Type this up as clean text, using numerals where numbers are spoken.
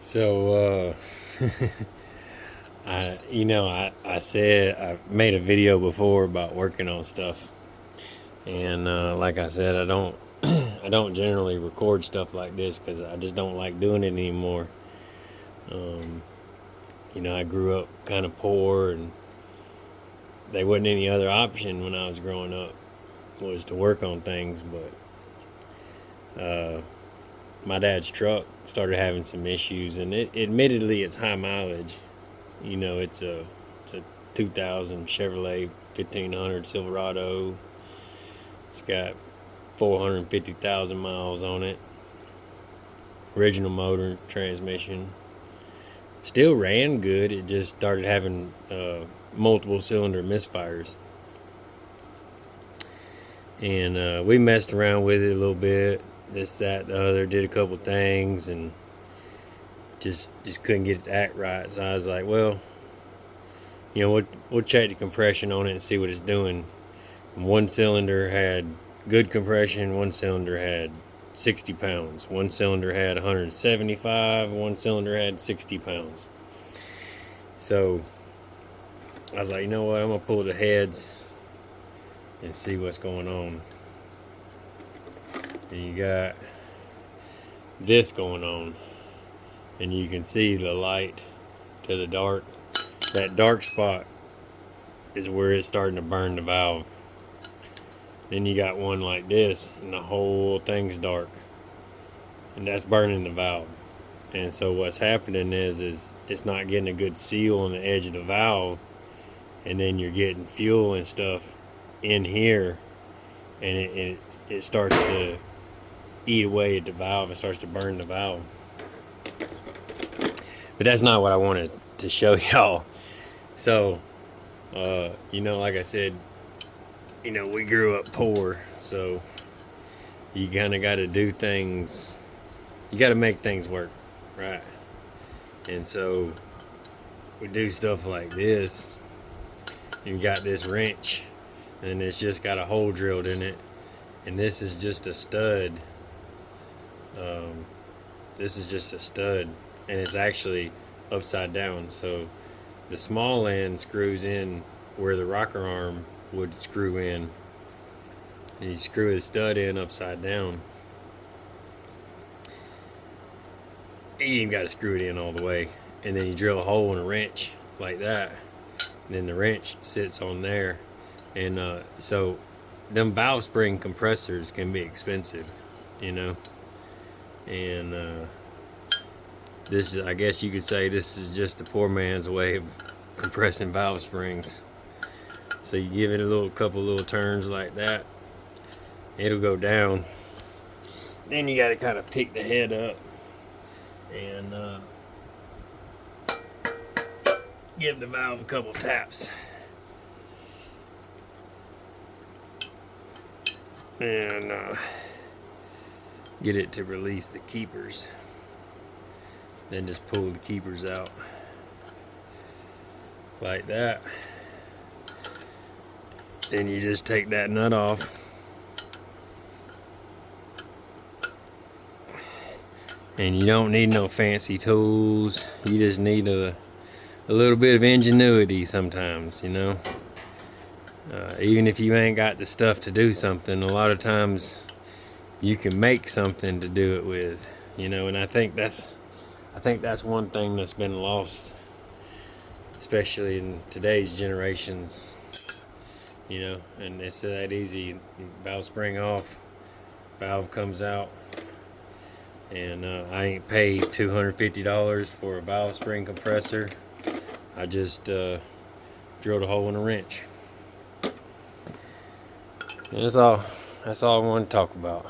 So, I said I made a video before about working on stuff, and like I said, I don't, I don't generally record stuff like this because I just don't like doing it anymore. Um, I grew up kind of poor, and there wasn't any other option when I was growing up was to work on things, but my dad's truck started having some issues, and admittedly it's high mileage. It's a 2000 Chevrolet 1500 Silverado. It's got 450,000 miles on it. Original motor, transmission. Still ran good. It just started having multiple cylinder misfires. And we messed around with it a little bit. This, that, the other. Did a couple things and just couldn't get it to act right. So I was like, well, we'll check the compression on it and see what it's doing. One cylinder had good compression. One cylinder had 60 pounds. One cylinder had 175. One cylinder had 60 pounds. So I was like, you know what? I'm going to pull the heads and see what's going on. And you got this going on. And you can see the light to the dark. That dark spot is where it's starting to burn the valve. Then you got one like this, and the whole thing's dark. And that's burning the valve. And so what's happening is it's not getting a good seal on the edge of the valve. And then you're getting fuel and stuff in here. And it starts to eat away at the valve. It starts to burn the valve. But that's not what I wanted to show y'all. So, like I said, we grew up poor. So you kind of got to do things. You got to make things work, right? And so we do stuff like this. You got this wrench, and it's just got a hole drilled in it. And this is just a stud. This is just a stud, and it's actually upside down. So the small end screws in where the rocker arm would screw in. And you screw the stud in upside down. You even got to screw it in all the way. And then you drill a hole in a wrench like that. And then the wrench sits on there. And so them valve spring compressors can be expensive, And this is, I guess you could say, this is just the poor man's way of compressing valve springs. So you give it a couple little turns like that, it'll go down. Then you got to kind of pick the head up and give the valve a couple taps. And get it to release the keepers. Then just pull the keepers out like that. Then you just take that nut off. And you don't need no fancy tools. You just need a little bit of ingenuity sometimes, Even if you ain't got the stuff to do something, a lot of times you can make something to do it with, And I think that's one thing that's been lost, especially in today's generations. And it's that easy. Valve spring off, valve comes out, and I ain't paid $250 for a valve spring compressor. I just drilled a hole in a wrench. And that's all I wanted to talk about.